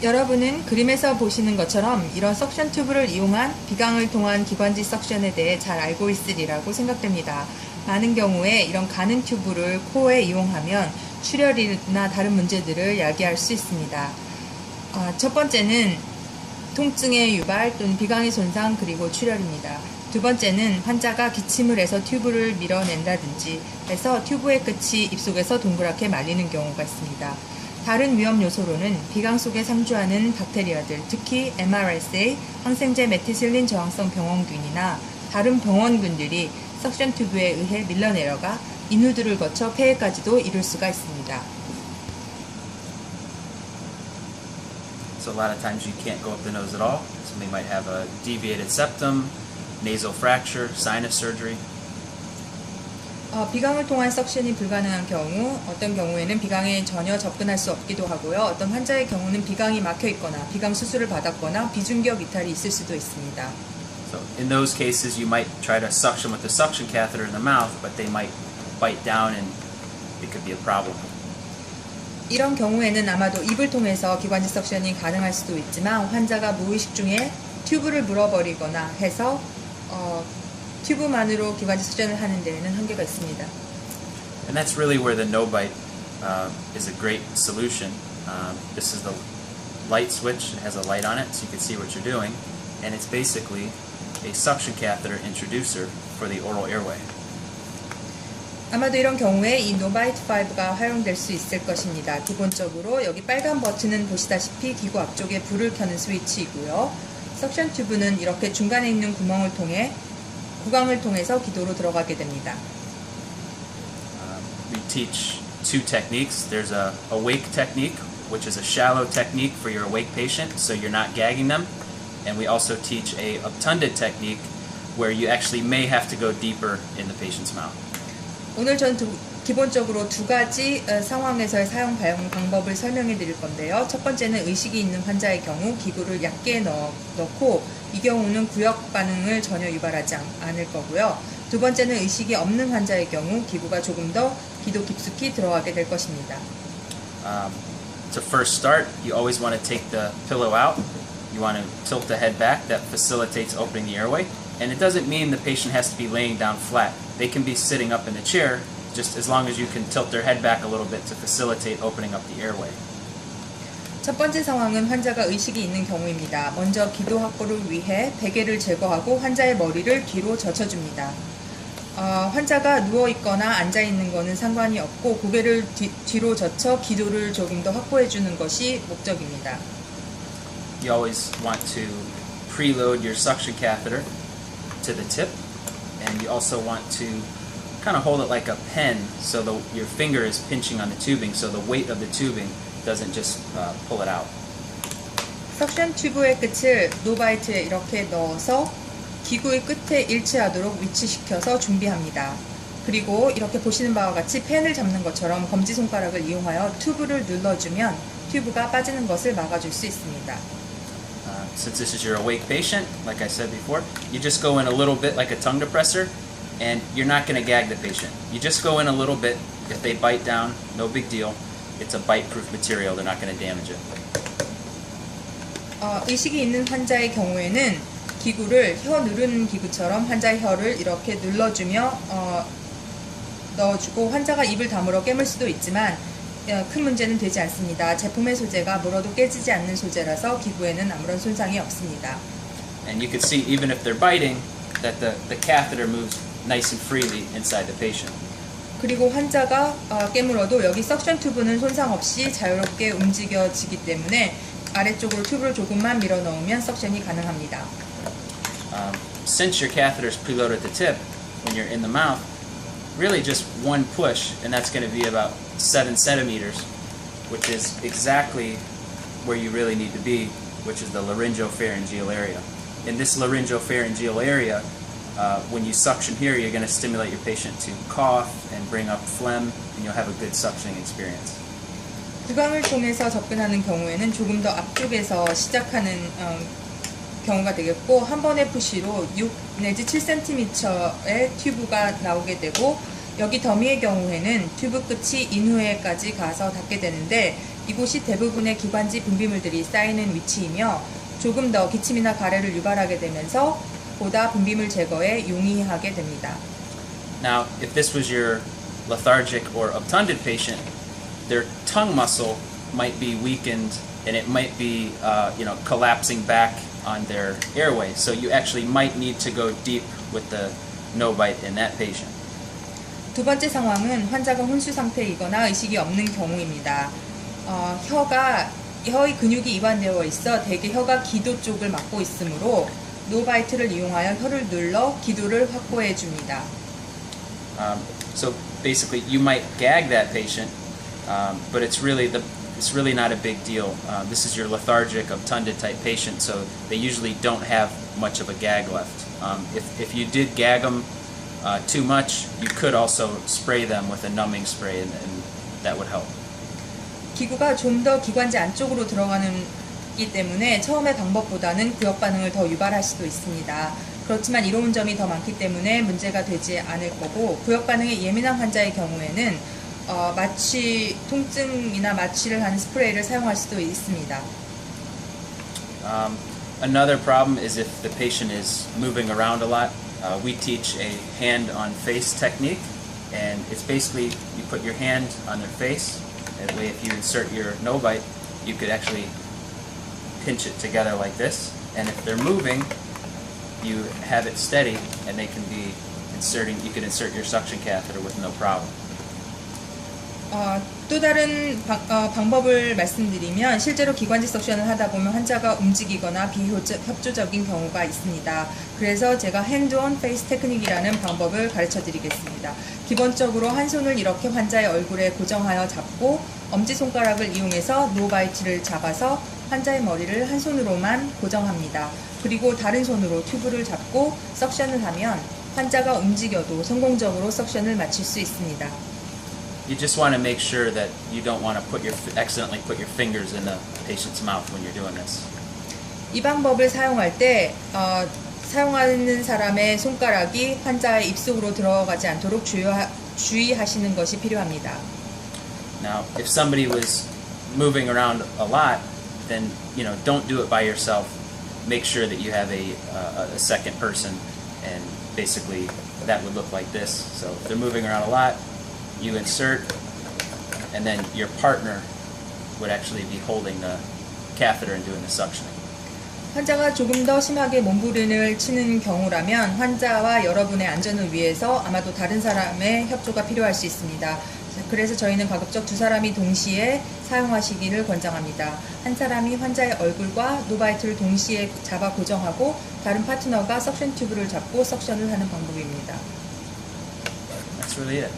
여러분은 그림에서 보시는 것처럼 이런 석션 튜브를 이용한 비강을 통한 기관지 석션에 대해 잘 알고 있으리라고 생각됩니다. 많은 경우에 이런 가는 튜브를 코어에 이용하면 출혈이나 다른 문제들을 야기할 수 있습니다. 첫 번째는 통증의 유발 또는 비강의 손상 그리고 출혈입니다. 두 번째는 환자가 기침을 해서 튜브를 밀어낸다든지 해서 튜브의 끝이 입속에서 동그랗게 말리는 경우가 있습니다. 다른 위험 요소로는 비강 속에 상주하는 박테리아들, 특히 MRSA, 항생제 메티실린 저항성 병원균이나 다른 병원균들이 석션 튜브에 의해 밀려내려가 인후들을 거쳐 폐해까지도 이룰 수가 있습니다. So a lot of times you can't go up the nose at all. Somebody might have a deviated septum, nasal fracture, sinus surgery. 비강을 통한 석션이 불가능한 경우, 어떤 경우에는 비강에 전혀 접근할 수 없기도 하고요. 어떤 환자의 경우는 비강이 막혀 있거나 비강 수술을 받았거나 비중격 이탈이 있을 수도 있습니다. So in those cases, you might try to suction with the suction catheter in the mouth, but they might bite down and it could be a problem. 이런 경우에는 아마도 입을 통해서 기관지 석션이 가능할 수도 있지만 환자가 무의식 중에 튜브를 물어버리거나 해서 튜브만으로 기관지 석션을 하는 데에는 한계가 있습니다. And that's really where the no-bite is a great solution. This is the light switch. It has a light on it so you can see what you're doing. And it's basically a suction catheter introducer for the oral airway. 아마도 이런 경우에 이 노바이트 5가 활용될 수 있을 것입니다. 기본적으로 여기 빨간 버튼은 보시다시피 기구 앞쪽에 불을 켜는 스위치이고요. 석션 튜브는 이렇게 중간에 있는 구멍을 통해 구강을 통해서 기도로 들어가게 됩니다. We teach two techniques. There's a awake technique, which is a shallow technique for your awake patient, so you're not gagging them. And we also teach a obtunded technique, where you actually may have to go deeper in the patient's mouth. 오늘 전 기본적으로 두 가지 상황에서의 사용 방법을 설명해 드릴 건데요. 첫 번째는 의식이 있는 환자의 경우 기구를 얕게 넣고 이 경우는 구역 반응을 전혀 유발하지 않을 거고요. 두 번째는 의식이 없는 환자의 경우 기구가 조금 더 기도 깊숙이 들어가게 될 것입니다. To first start, you always want to take the pillow out. You want to tilt the head back. That facilitates opening the airway. And it doesn't mean the patient has to be laying down flat. They can be sitting up in the chair, just as long as you can tilt their head back a little bit to facilitate opening up the airway. 첫 번째 상황은 환자가 의식이 있는 경우입니다. 먼저 기도 확보를 위해 베개를 제거하고 환자의 머리를 뒤로 젖혀줍니다. 환자가 누워있거나 앉아있는 것은 상관이 없고 고개를 뒤로 젖혀 기도를 조금 더 확보해주는 것이 목적입니다. You always want to preload your suction catheter to the tip, and you also want to kind of hold it like a pen so your finger is pinching on the tubing so the weight of the tubing doesn't just pull it out. 석션 튜브의 끝을 노바이트에 이렇게 넣어서 기구의 끝에 일치하도록 위치시켜서 준비합니다. 그리고 이렇게 보시는 바와 같이 펜을 잡는 것처럼 검지손가락을 이용하여 튜브를 눌러주면 튜브가 빠지는 것을 막아줄 수 있습니다. Since this is your awake patient, like I said before, you just go in a little bit like a tongue depressor, and you're not going to gag the patient. You just go in a little bit. If they bite down, no big deal. It's a bite-proof material. They're not going to damage it. 의식이 있는 환자의 경우에는 기구를 혀 누르는 기구처럼 환자의 혀를 이렇게 눌러주며 넣어주고 환자가 입을 다물어 깨물 수도 있지만 큰 문제는 되지 않습니다. 제품의 소재가 물어도 깨지지 않는 소재라서 기구에는 아무런 손상이 없습니다. And you can see even if they're biting that the catheter moves nice and freely inside the patient. 그리고 환자가 깨물어도 여기 석션 튜브는 손상 없이 자유롭게 움직여지기 때문에 아래쪽으로 튜브를 조금만 밀어 넣으면 석션이 가능합니다. Since your catheter is preloaded at the tip, when you're in the mouth, really just one push, and that's going to be about 7 centimeters, which is exactly where you really need to be, which is the laryngopharyngeal area. In this laryngopharyngeal area, when you suction here, you're going to stimulate your patient to cough and bring up phlegm, and you'll have a good suctioning experience. 구강을 통해서 접근하는 경우에는 조금 더 앞쪽에서 시작하는 경우가 되겠고 한 번의 푸시로 6 내지 7cm의 튜브가 나오게 되고 여기 더미의 경우에는 튜브 끝이 인후에까지 가서 닿게 되는데 이곳이 대부분의 기관지 분비물들이 쌓이는 위치이며 조금 더 기침이나 가래를 유발하게 되면서 보다 분비물 제거에 용이하게 됩니다. Now, if this was your lethargic or obtunded patient, their tongue muscle might be weakened and it might be, collapsing back on their airway. So you actually might need to go deep with the no bite in that patient. 두 번째 상황은 환자가 혼수 상태이거나 의식이 없는 경우입니다. 혀의 근육이 이완되어 있어 대개 혀가 기도 쪽을 막고 있으므로 노바이트를 이용하여 혀를 눌러 기도를 확보해 줍니다. So basically, you might gag that patient, but it's really not a big deal. This is your lethargic, obtunded type patient, so they usually don't have much of a gag left. If you did gag them too much, you could also spray them with a numbing spray, and that would help. 기구가 좀 더 기관지 안쪽으로 들어가기 때문에 처음의 방법보다는 구역 반응을 더 유발할 수도 있습니다. 그렇지만 이로운 점이 더 많기 때문에 문제가 되지 않을 거고 구역 반응에 예민한 환자의 경우에는 마취 통증이나 마취를 하는 스프레이를 사용할 수도 있습니다. Another problem is if the patient is moving around a lot. We teach a hand on face technique, and it's basically you put your hand on their face. That way, if you insert your no bite, you could actually pinch it together like this. And if they're moving, you have it steady, and they can be inserting. You can insert your suction catheter with no problem. 또 다른 방법을 말씀드리면 실제로 기관지 석션을 하다 보면 환자가 움직이거나 비협조적인 경우가 있습니다. 그래서 제가 핸드 온 페이스 테크닉이라는 방법을 가르쳐 드리겠습니다. 기본적으로 한 손을 이렇게 환자의 얼굴에 고정하여 잡고 엄지손가락을 이용해서 노바이트를 잡아서 환자의 머리를 한 손으로만 고정합니다. 그리고 다른 손으로 튜브를 잡고 석션을 하면 환자가 움직여도 성공적으로 석션을 마칠 수 있습니다. You just want to make sure that you don't want to accidentally put your fingers in the patient's mouth when you're doing this. 이 방법을 사용할 때 사용하는 사람의 손가락이 환자의 입속으로 들어가지 않도록 주의하시는 것이 필요합니다. Now, if somebody was moving around a lot, then don't do it by yourself. Make sure that you have a second person, and basically that would look like this. So if they're moving around a lot, you insert, and then your partner would actually be holding the catheter and doing the suctioning. 환자가 조금 더 심하게 몸부림을 치는 경우라면 환자와 여러분의 안전을 위해서 아마도 다른 사람의 협조가 필요할 수 있습니다. 그래서 저희는 가급적 두 사람이 동시에 사용하시기를 권장합니다. 한 사람이 환자의 얼굴과 노바이트를 동시에 잡아 고정하고 다른 파트너가 석션 튜브를 잡고 석션을 하는 방법입니다. That's really it.